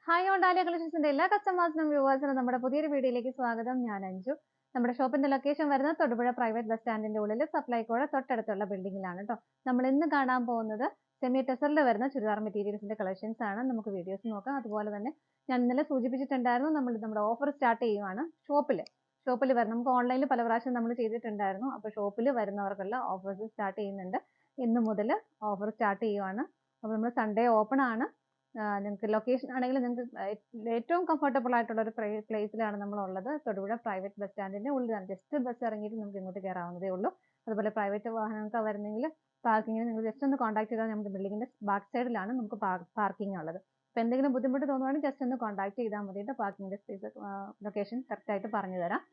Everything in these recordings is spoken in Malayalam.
ഹായ് ഓൺ ഡാലിയ കളക്ഷൻസിന്റെ എല്ലാ കസ്റ്റമേഴ്സിനും വ്യൂവേഴ്സിനും നമ്മുടെ പുതിയൊരു വീഡിയോയിലേക്ക് സ്വാഗതം. ഞാൻ അഞ്ജു. നമ്മുടെ ഷോപ്പിന്റെ ലൊക്കേഷൻ വരുന്നത് തൊടുപുഴ പ്രൈവറ്റ് ബസ് സ്റ്റാൻഡിന്റെ ഉള്ളിൽ സപ്ലൈകോയുടെ തൊട്ടടുത്തുള്ള ബിൽഡിംഗിലാണ് കേട്ടോ. നമ്മൾ ഇന്ന് കാണാൻ പോകുന്നത് സെമി ടെസറിൽ വരുന്ന ചുരിദാർ മെറ്റീരിയൽസിന്റെ കളക്ഷൻസ് ആണ്. നമുക്ക് വീഡിയോസ് നോക്കാം. അതുപോലെ തന്നെ ഞാൻ ഇന്നലെ സൂചിപ്പിച്ചിട്ടുണ്ടായിരുന്നു, നമ്മുടെ ഓഫർ സ്റ്റാർട്ട് ചെയ്യുവാണ് ഷോപ്പിൽ വരുന്ന, നമുക്ക് ഓൺലൈനിൽ പല പ്രാവശ്യം നമ്മൾ ചെയ്തിട്ടുണ്ടായിരുന്നു. അപ്പോൾ ഷോപ്പിൽ വരുന്നവർക്കുള്ള ഓഫേഴ്സ് സ്റ്റാർട്ട് ചെയ്യുന്നുണ്ട്. ഇന്ന് മുതൽ ഓഫർ സ്റ്റാർട്ട് ചെയ്യുവാണ്. അപ്പോൾ നമ്മൾ സൺഡേ ഓപ്പൺ ആണ്. നിങ്ങൾക്ക് ലൊക്കേഷൻ ആണെങ്കിൽ നിങ്ങൾക്ക് ഏറ്റവും കംഫർട്ടബിൾ ആയിട്ടുള്ള ഒരു പ്ലേസിലാണ് നമ്മളുള്ളത്. തൊടുപുഴ പ്രൈവറ്റ് ബസ് സ്റ്റാൻഡിന്റെ ഉള്ളിലാണ്. ജസ്റ്റ് ബസ് ഇറങ്ങിയിട്ട് നമുക്ക് ഇങ്ങോട്ട് കയറാവുന്നതേ ഉള്ളൂ. അതുപോലെ പ്രൈവറ്റ് വാഹനങ്ങൾക്ക് വരുന്നെങ്കിൽ പാർക്കിങ്ങിന് നിങ്ങൾ ജസ്റ്റ് ഒന്ന് കോൺടാക്ട് ചെയ്താൽ നമ്മുടെ ബിൽഡിങ്ങിന്റെ ബാക്ക് സൈഡിലാണ് നമുക്ക് പാർക്കിംഗ് ഉള്ളത്. അപ്പോൾ എന്തെങ്കിലും ബുദ്ധിമുട്ട് തോന്നുവാണെങ്കിൽ ജസ്റ്റ് ഒന്ന് കോൺടാക്ട് ചെയ്താൽ മതിയിട്ട് പാർക്കിങ്ങിന്റെ സ്പേസ് ലൊക്കേഷൻ കറക്റ്റ് ആയിട്ട് പറഞ്ഞു തരാം.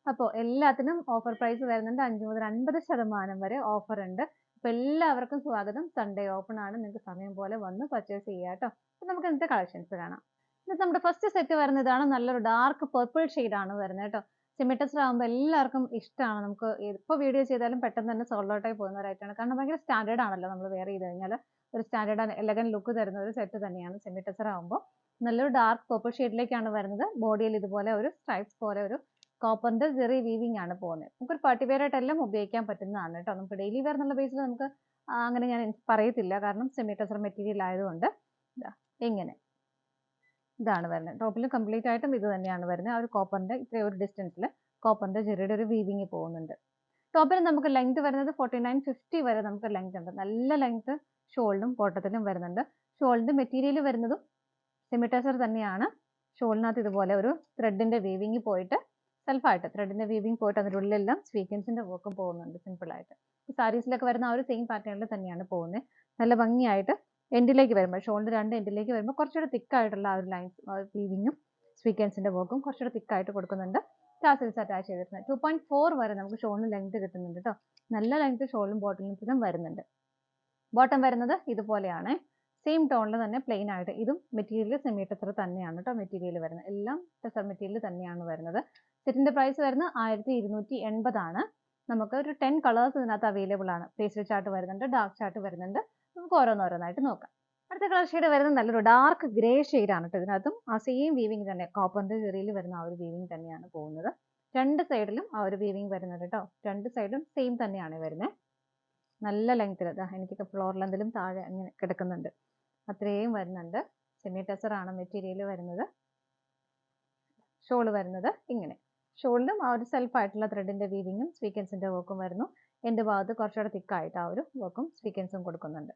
അപ്പോൾ എല്ലാത്തിനും ഓഫർ പ്രൈസ് വരുന്നുണ്ട്. 5 മുതൽ 50% വരെ ഓഫർ ഉണ്ട്. അപ്പോൾ എല്ലാവർക്കും സ്വാഗതം. സൺഡേ ഓപ്പൺ ആണ്. നിങ്ങൾക്ക് സമയം പോലെ വന്ന് പർച്ചേസ് ചെയ്യാം കേട്ടോ. അപ്പോൾ നമുക്ക് ഇന്നത്തെ കളക്ഷൻസ് കാണാം. ഇത് നമ്മുടെ ഫസ്റ്റ് സെറ്റ് വരുന്നതാണ്. നല്ലൊരു ഡാർക്ക് പർപ്പിൾ ആണ് വരുന്നത് കേട്ടോ. സെമി ടെസർ ആകുമ്പോൾ എല്ലാവർക്കും ഇഷ്ടമാണ്. നമുക്ക് ഇപ്പോൾ വീഡിയോ ചെയ്താലും പെട്ടെന്ന് തന്നെ സോൾഡ് ഔട്ട് ആയി പോകുന്നവരായിട്ടാണ്. കാരണം ഭയങ്കര സ്റ്റാൻഡേർഡ് ആണല്ലോ. നമ്മൾ വെയർ ചെയ്ത് കഴിഞ്ഞാൽ ഒരു സ്റ്റാൻഡേർഡ് എലഗൻ ലുക്ക് തരുന്ന ഒരു സെറ്റ് തന്നെയാണ് സെമി ടെസർ ആകുമ്പോൾ. നല്ലൊരു ഡാർക്ക് പർപ്പിൾ ഷെയ്ഡിലേക്കാണ് വരുന്നത്. ബോഡിയിൽ ഇതുപോലെ ഒരു സ്ട്രൈപ്സ് പോലെ ഒരു കോപ്പറിന്റെ ജെറി വീവിംഗ് ആണ് പോകുന്നത്. നമുക്കൊരു പാർട്ടി വെയർ ആയിട്ടെല്ലാം ഉപയോഗിക്കാൻ പറ്റുന്നതാണ് കേട്ടോ. നമുക്ക് ഡെയിലി വെയർ എന്നുള്ള ബേസിൽ നമുക്ക് അങ്ങനെ ഞാൻ പറയത്തില്ല, കാരണം സെമി ടെസർ മെറ്റീരിയൽ ആയതുകൊണ്ട്. ഇങ്ങനെ ഇതാണ് വരുന്നത്. ടോപ്പിൽ കംപ്ലീറ്റ് ആയിട്ടും ഇത് തന്നെയാണ് വരുന്നത്. ആ ഒരു കോപ്പറിന്റെ ഇത്രയും ഒരു ഡിസ്റ്റൻസിൽ കോപ്പറിന്റെ ജെറിയുടെ ഒരു വീവിങ് പോകുന്നുണ്ട്. ടോപ്പിൽ നമുക്ക് ലെങ്ത് വരുന്നത് 49-50 വരെ നമുക്ക് ലെങ്ത് ഉണ്ട്. നല്ല ലെങ്ത് ഷോളിനും ബോട്ടത്തിലും വരുന്നുണ്ട്. ഷോളിന്റെ മെറ്റീരിയൽ വരുന്നതും സെമി ടെസർ തന്നെയാണ്. ഷോളിനകത്ത് ഇതുപോലെ ഒരു ത്രെഡിന്റെ വീവിങ് പോയിട്ട് സെൽഫായിട്ട് ത്രെഡിന്റെ വീവിങ് പോയിട്ട് അതിൻ്റെ ഉള്ളിലെല്ലാം സ്വീക്വൻസിന്റെ വർക്കും പോകുന്നുണ്ട് സിമ്പിൾ ആയിട്ട്. സാരീസിലൊക്കെ വരുന്ന ആ ഒരു സെയിം പാറ്റേണിൽ തന്നെയാണ് പോകുന്നത്. നല്ല ഭംഗിയായിട്ട് എൻഡിലേക്ക് വരുമ്പോൾ ഷോളിന്റെ രണ്ട് എൻഡിലേക്ക് വരുമ്പോൾ കുറച്ചുകൂടി തിക്കായിട്ടുള്ള ആ ഒരു ലൈൻസ് വീവിങ്ങും സ്വീക്വൻസിന്റെ വർക്കും കുറച്ചുകൂടി തിക്കായിട്ട് കൊടുക്കുന്നുണ്ട്. ടാസൽസ് അറ്റാച്ച് ചെയ്തിട്ടുണ്ട്. 2.4 വരെ നമുക്ക് ഷോളിന് ലെങ്ത് കിട്ടുന്നുണ്ട് കേട്ടോ. നല്ല ലെങ്ത് ഷോളിനും ബോട്ടലിനും വരുന്നുണ്ട്. ബോട്ടം വരുന്നത് ഇതുപോലെയാണ്. സെയിം ടോണിൽ തന്നെ പ്ലെയിൻ ആയിട്ട്. ഇതും മെറ്റീരിയൽ സെമി ടെസർ തന്നെയാണ് കേട്ടോ. മെറ്റീരിയൽ വരുന്നത് എല്ലാം ടെസർ മെറ്റീരിയൽ തന്നെയാണ് വരുന്നത്. സെറ്റിന്റെ പ്രൈസ് വരുന്നത് 1280 ആണ്. നമുക്ക് ഒരു 10 കളേഴ്സ് ഇതിനകത്ത് അവൈലബിൾ ആണ്. പേസ്റ്റൽ ചാർട്ട് വരുന്നുണ്ട്, ഡാർക്ക് ചാർട്ട് വരുന്നുണ്ട്. നമുക്ക് ഓരോന്നോരോന്നായിട്ട് നോക്കാം. അടുത്ത കളർ ഷെയ്ഡ് വരുന്നത് നല്ലൊരു ഡാർക്ക് ഗ്രേ ആണ് കേട്ടോ. ഇതിനകത്തും ആ സെയിം വീവിംഗ് തന്നെ, കോപ്പറിന്റെ ജെറിയിൽ വരുന്ന ആ ഒരു വീവിംഗ് തന്നെയാണ് പോകുന്നത്. രണ്ട് സൈഡിലും ആ ഒരു വീവിംഗ് വരുന്നുണ്ട് കേട്ടോ. രണ്ട് സൈഡും സെയിം തന്നെയാണ് വരുന്നത്. നല്ല ലെങ്ത്തിൽ എനിക്കൊക്കെ ഫ്ലോർ ലെന്തിലും താഴെ അങ്ങനെ കിടക്കുന്നുണ്ട്. അത്രയും വരുന്നുണ്ട്. സെമി ടെസർ ആണ് മെറ്റീരിയൽ വരുന്നത്. ഷോൾ വരുന്നത് ഇങ്ങനെ. ഷോളിലും ആ ഒരു സെൽഫായിട്ടുള്ള ത്രെഡിന്റെ വീവിങ്ങും സ്വീക്വൻസിന്റെ വർക്കും വരുന്നു. എൻ്റെ ഭാഗത്ത് കുറച്ചുകൂടെ തിക്കായിട്ട് ആ ഒരു വർക്കും സ്വീക്വൻസും കൊടുക്കുന്നുണ്ട്.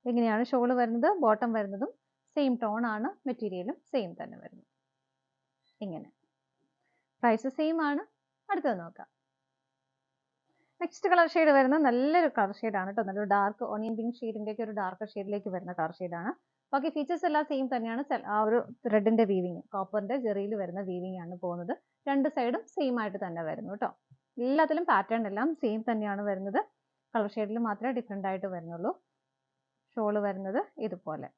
ഇങ്ങനെയാണ് ഷോൾ വരുന്നത്. ബോട്ടം വരുന്നതും സെയിം ടോൺ ആണ്. മെറ്റീരിയലും സെയിം തന്നെ വരുന്നു. ഇങ്ങനെ പ്രൈസ് സെയിം ആണ്. അടുത്തത് നോക്കാം. നെക്സ്റ്റ് കളർ ഷെയ്ഡ് വരുന്നത് നല്ലൊരു കളർ ഷെയ്ഡാണ് കേട്ടോ. നല്ലൊരു ഡാർക്ക് ഓണിയൻ പിങ്ക് ഷെയ്ഡിന്റെ ഒക്കെ ഒരു ഡാർക്ക് ഷെയ്ഡിലേക്ക് വരുന്ന കളർ ഷെയ്ഡാണ്. ബാക്കി ഫീച്ചേഴ്സ് എല്ലാം സെയിം തന്നെയാണ്. ആ ഒരു ത്രെഡിന്റെ വീവിങ്, കോപ്പറിന്റെ ജെറിയിൽ വരുന്ന വീവിംഗ് ആണ് പോകുന്നത്. രണ്ട് സൈഡും സെയിം ആയിട്ട് തന്നെ വരുന്നു കേട്ടോ. എല്ലാത്തിലും പാറ്റേൺ എല്ലാം സെയിം തന്നെയാണ് വരുന്നത്. കളർ ഷെയ്ഡിൽ മാത്രമേ ഡിഫറെന്റ് ആയിട്ട് വരുന്നുള്ളൂ. ഷോള് വരുന്നത് ഇതുപോലെ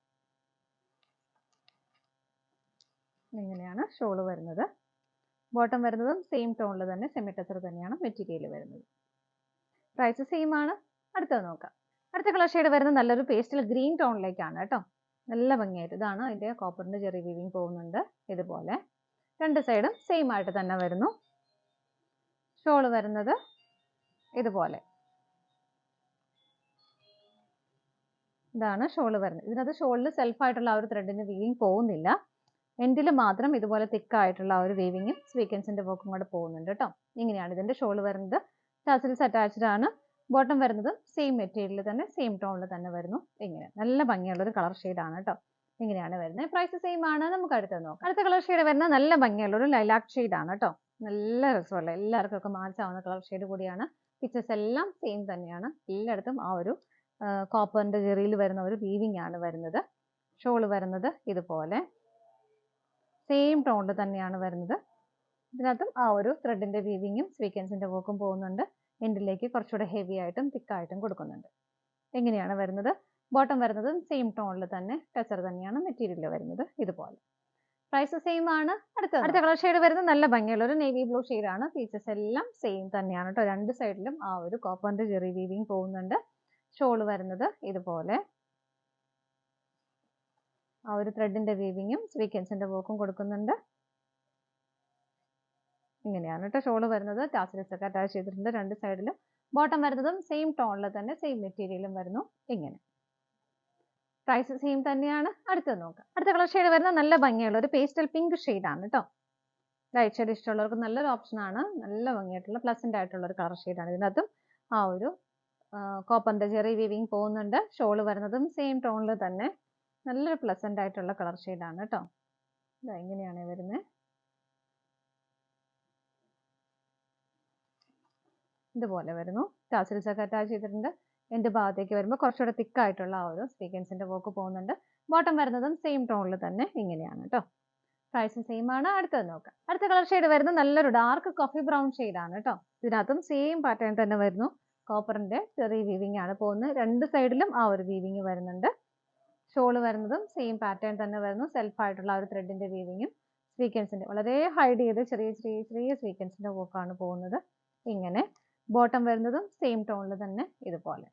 ഇങ്ങനെയാണ് ഷോള് വരുന്നത്. ബോട്ടം വരുന്നതും സെയിം ടോണിൽ തന്നെ സെമി ടെസർ തന്നെയാണ് മെറ്റീരിയൽ വരുന്നത്. പ്രൈസ് സെയിം ആണ്. അടുത്തത് നോക്കാം. അടുത്ത കളർ ഷെയ്ഡ് വരുന്നത് നല്ലൊരു പേസ്റ്റൽ ഗ്രീൻ ടോണിലേക്കാണ് കേട്ടോ. നല്ല ഭംഗിയായിട്ട് ഇതാണ് അതിന്റെ കോപ്പറിന്റെ ജെറി വീവിംഗ് പോകുന്നുണ്ട്. ഇതുപോലെ രണ്ട് സൈഡും സെയിം ആയിട്ട് തന്നെ വരുന്നു. ഷോള് വരുന്നത് ഇതുപോലെ ഇതാണ് ഷോള് വരുന്നത്. ഇതിനകത്ത് ഷോളിൽ സെൽഫായിട്ടുള്ള ആ ഒരു ത്രെഡിന്റെ വീവിംഗ് പോകുന്നില്ല. എൻഡിൽ മാത്രം ഇതുപോലെ തിക്കായിട്ടുള്ള ആ ഒരു വീവിങ്ങും സ്വീക്വൻസിന്റെ വർക്കും കൂടെ പോകുന്നുണ്ട് കേട്ടോ. ഇങ്ങനെയാണ് ഇതിന്റെ ഷോള് വരുന്നത്. ടാസൽസ് അറ്റാച്ച്ഡ് ആണ്. ബോട്ടം വരുന്നത് സെയിം മെറ്റീരിയൽ തന്നെ, സെയിം ടോണിൽ തന്നെ വരുന്നു. ഇങ്ങനെ നല്ല ഭംഗിയുള്ള ഒരു കളർ ഷെയ്ഡാണ് കേട്ടോ. ഇങ്ങനെയാണ് വരുന്നത്. പ്രൈസ് സെയിം ആണ്. നമുക്ക് അടുത്തത് നോക്കാം. അടുത്ത കളർ ഷെയ്ഡ് വരുന്നത് നല്ല ഭംഗിയുള്ള ഒരു ലൈലാക്ക് ഷെയ്ഡാണ് കേട്ടോ. നല്ല രസമുള്ള എല്ലാവർക്കും ഒക്കെ മാച്ച് ആവുന്ന കളർ ഷെയ്ഡ് കൂടിയാണ്. പിക്ചേഴ്സ് എല്ലാം സെയിം തന്നെയാണ്. എല്ലായിടത്തും ആ ഒരു കോപ്പറിന്റെ ജെറിയിൽ വരുന്ന ഒരു വീവിംഗ് ആണ് വരുന്നത്. ഷോള് വരുന്നത് ഇതുപോലെ സെയിം ടോണിൽ തന്നെയാണ് വരുന്നത്. ഇതിനകത്തും ആ ഒരു ത്രെഡിന്റെ വീവിങ്ങും സ്വീക്വൻസിന്റെ വർക്കും പോകുന്നുണ്ട്. എൻഡിലേക്ക് കുറച്ചുകൂടെ ഹെവി ആയിട്ടും തിക്കായിട്ടും കൊടുക്കുന്നുണ്ട്. എങ്ങനെയാണ് വരുന്നത്. ബോട്ടം വരുന്നത് സെയിം ടോണിൽ തന്നെ ടെസർ തന്നെയാണ് മെറ്റീരിയൽ വരുന്നത്. ഇതുപോലെ പ്രൈസ് സെയിം ആണ്. അടുത്ത കളർ ഷെയ്ഡ് വരുന്നത് നല്ല ഭംഗിയുള്ള ഒരു നേവി ബ്ലൂ ആണ്. ഫീച്ചേഴ്സ് എല്ലാം സെയിം തന്നെയാണ് കേട്ടോ. രണ്ട് സൈഡിലും ആ ഒരു കോപ്പറിന്റെ ജെറി വീവിംഗ് പോകുന്നുണ്ട്. ഷോള് വരുന്നത് ഇതുപോലെ ആ ഒരു ത്രെഡിന്റെ വീവിങ്ങും സ്വീക്വൻസിന്റെ വർക്കും കൊടുക്കുന്നുണ്ട്. ഇങ്ങനെയാണ് കേട്ടോ ഷോള് വരുന്നത്. ടാസൽസ് ഒക്കെ അറ്റാച്ച് ചെയ്തിട്ടുണ്ട് രണ്ട് സൈഡിലും. ബോട്ടം വരുന്നതും സെയിം ടോണിൽ തന്നെ സെയിം മെറ്റീരിയലും വരുന്നു. ഇങ്ങനെ പ്രൈസ് സെയിം തന്നെയാണ്. അടുത്തത് നോക്കാം. അടുത്ത കളർ ഷെയ്ഡ് വരുന്ന നല്ല ഭംഗിയുള്ള ഒരു പേസ്റ്റൽ പിങ്ക് ആണ് കേട്ടോ. ലൈറ്റ് ഷെയ്ഡ് ഇഷ്ടമുള്ളവർക്ക് നല്ലൊരു ഓപ്ഷനാണ്. നല്ല ഭംഗിയായിട്ടുള്ള പ്ലസന്റ് ആയിട്ടുള്ള ഒരു കളർ ഷെയ്ഡാണ്. ഇതിനകത്തും ആ ഒരു കോപ്പറിന്റെ ജെറി വീവിങ് പോകുന്നുണ്ട്. ഷോള് വരുന്നതും സെയിം ടോണിൽ തന്നെ നല്ലൊരു പ്ലസന്റ് ആയിട്ടുള്ള കളർ ഷെയ്ഡാണ് കേട്ടോ. ഇങ്ങനെയാണ് വരുന്നത്. ഇതുപോലെ വരുന്നു. ടാസൽസ് ഒക്കെ അറ്റാച്ച് ചെയ്തിട്ടുണ്ട്. എന്റെ ഭാഗത്തേക്ക് വരുമ്പോൾ കുറച്ചുകൂടെ തിക്കായിട്ടുള്ള ആ ഒരു സ്വീക്വൻസിന്റെ വർക്ക് പോകുന്നുണ്ട്. ബോട്ടം വരുന്നതും സെയിം ടോണിൽ തന്നെ ഇങ്ങനെയാണ് കേട്ടോ. പ്രൈസും സെയിം ആണ്. അടുത്തത് നോക്കാം. അടുത്ത കളർ ഷെയ്ഡ് വരുന്നത് നല്ലൊരു ഡാർക്ക് കോഫി ബ്രൗൺ ആണ് കേട്ടോ. ഇതിനകത്തും സെയിം പാറ്റേൺ തന്നെ വരുന്നു. കോപ്പറിന്റെ ചെറിയ വീവിങ് ആണ് പോകുന്നത്. രണ്ട് സൈഡിലും ആ ഒരു വീവിങ് വരുന്നുണ്ട്. ഷോള് വരുന്നതും സെയിം പാറ്റേൺ തന്നെ വരുന്നു. സെൽഫ് ആയിട്ടുള്ള ആ ഒരു ത്രെഡിന്റെ വീവിങ്ങും സ്വീക്വൻസിന്റെ വളരെ ഹൈഡ് ചെയ്ത് ചെറിയ ചെറിയ ചെറിയ സ്വീക്വൻസിന്റെ വർക്കാണ് പോകുന്നത്. ഇങ്ങനെ ബോട്ടം വരുന്നതും സെയിം ടോണിൽ തന്നെ ഇതുപോലെ.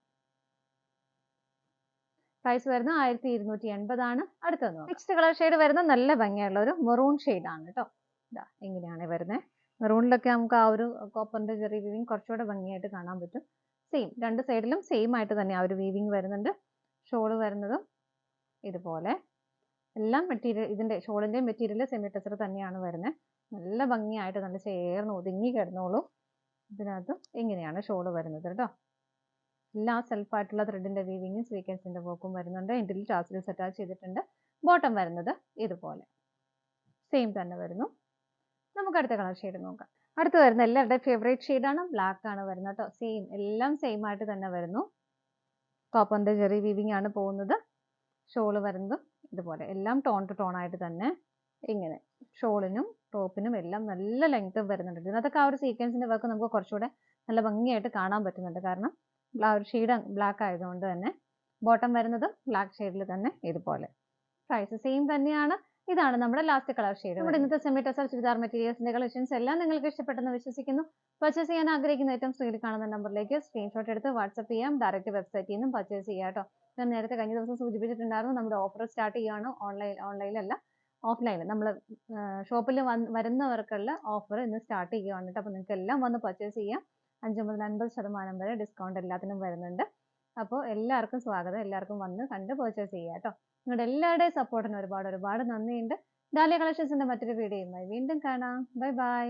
പ്രൈസ് വരുന്നത് 1280 ആണ്. അടുത്തത് നെക്സ്റ്റ് കളർ ഷെയ്ഡ് വരുന്നത് നല്ല ഭംഗിയുള്ള ഒരു മെറൂൺ ആണ് കേട്ടോ. ഇതാ ഇങ്ങനെയാണ് വരുന്നത്. മെറൂണിലൊക്കെ നമുക്ക് ആ ഒരു കോപ്പറിന്റെ ചെറിയ വീവിങ് കുറച്ചുകൂടെ ഭംഗിയായിട്ട് കാണാൻ പറ്റും. സെയിം രണ്ട് സൈഡിലും സെയിം ആയിട്ട് തന്നെ ആ ഒരു വീവിങ് വരുന്നുണ്ട്. ഷോള് വരുന്നതും ഇതുപോലെ. എല്ലാം മെറ്റീരിയൽ ഇതിന്റെ ഷോളിന്റെ മെറ്റീരിയൽ സെമി ടെസർ തന്നെയാണ് വരുന്നത്. നല്ല ഭംഗിയായിട്ട് നല്ല ചേർന്ന് ഒതുങ്ങി കിടന്നോളൂ. ഇതിനകത്ത് ഇങ്ങനെയാണ് ഷോള് വരുന്നത് കേട്ടോ. എല്ലാം സെൽഫ് ആയിട്ടുള്ള ത്രെഡിന്റെ വീവിങ്ങും സ്വീക്വൻസിന്റെ വർക്കും വരുന്നുണ്ട്. എൻഡിൽ ടാസൽസ് അറ്റാച്ച് ചെയ്തിട്ടുണ്ട്. ബോട്ടം വരുന്നത് ഇതുപോലെ സെയിം തന്നെ വരുന്നു. നമുക്ക് അടുത്ത കളർ ഷെയ്ഡ് നോക്കാം. അടുത്ത് വരുന്ന എല്ലാവരുടെയും ഫേവറേറ്റ് ഷെയ്ഡാണ്. ബ്ലാക്ക് ആണ് വരുന്നത് കേട്ടോ. സെയിം എല്ലാം സെയിം ആയിട്ട് തന്നെ വരുന്നു. കോപ്പറിന്റെ ചെറിയ വീവിങ് ആണ് പോകുന്നത്. ഷോള് വരുന്നതും ഇതുപോലെ എല്ലാം ടോൺ ടു ടോൺ ആയിട്ട് തന്നെ ഇങ്ങനെ. ഷോളിനും ടോപ്പിനും എല്ലാം നല്ല ലെങ്ത് വരുന്നുണ്ട്. ഇതിനകത്തൊക്കെ ആ ഒരു സീക്വൻസിന്റെ വർക്ക് നമുക്ക് കുറച്ചുകൂടെ നല്ല ഭംഗിയായിട്ട് കാണാൻ പറ്റുന്നുണ്ട്. കാരണം ആ ഒരു ഷെയ്ഡ് ബ്ലാക്ക് ആയതുകൊണ്ട് തന്നെ. ബോട്ടം വരുന്നത് ബ്ലാക്ക് ഷെയ്ഡിൽ തന്നെ ഇതുപോലെ. പ്രൈസ് സെയിം തന്നെയാണ്. ഇതാണ് നമ്മുടെ ലാസ്റ്റ് കളർ ഷെയ്ഡ്. നമ്മുടെ ഇന്നത്തെ സെമി ടെസർ ചുരിദാർ മെറ്റീരിയൽസിന്റെ കളക്ഷൻസ് എല്ലാം നിങ്ങൾക്ക് ഇഷ്ടപ്പെട്ടെന്ന് വിശ്വസിക്കുന്നു. പർച്ചേസ് ചെയ്യാൻ ആഗ്രഹിക്കുന്ന ഏറ്റവും സ്ക്രീനിൽ കാണുന്ന നമ്പറിലേക്ക് സ്ക്രീൻഷോട്ട് എടുത്ത് വാട്സ്ആപ്പ് ചെയ്യാം. ഡയറക്റ്റ് വെബ്സൈറ്റിൽ നിന്നും പർച്ചേസ് ചെയ്യാം കേട്ടോ. ഞാൻ നേരത്തെ കഴിഞ്ഞ ദിവസം സൂചിപ്പിച്ചിട്ടുണ്ടായിരുന്നു നമ്മുടെ ഓഫർ സ്റ്റാർട്ട് ചെയ്യുകയാണ്. ഓൺലൈനല്ല ഓഫ്ലൈനിൽ നമ്മൾ ഷോപ്പിൽ വരുന്നവർക്കുള്ള ഓഫർ ഇന്ന് സ്റ്റാർട്ട് ചെയ്യുകയാണ് കേട്ടോ. അപ്പോൾ നിങ്ങൾക്ക് എല്ലാം വന്ന് പർച്ചേസ് ചെയ്യാം. 5 മുതൽ 50% വരെ ഡിസ്കൗണ്ട് എല്ലാത്തിനും വരുന്നുണ്ട്. അപ്പോൾ എല്ലാവർക്കും സ്വാഗതം. എല്ലാവർക്കും വന്ന് കണ്ട് പർച്ചേസ് ചെയ്യാം കേട്ടോ. നിങ്ങളുടെ എല്ലാവരുടെയും സപ്പോർട്ടിന് ഒരുപാട് നന്ദിയുണ്ട്. ഡാലിയ കളക്ഷൻസിന്റെ മറ്റൊരു വീഡിയോയുമായി വീണ്ടും കാണാം. Bye bye.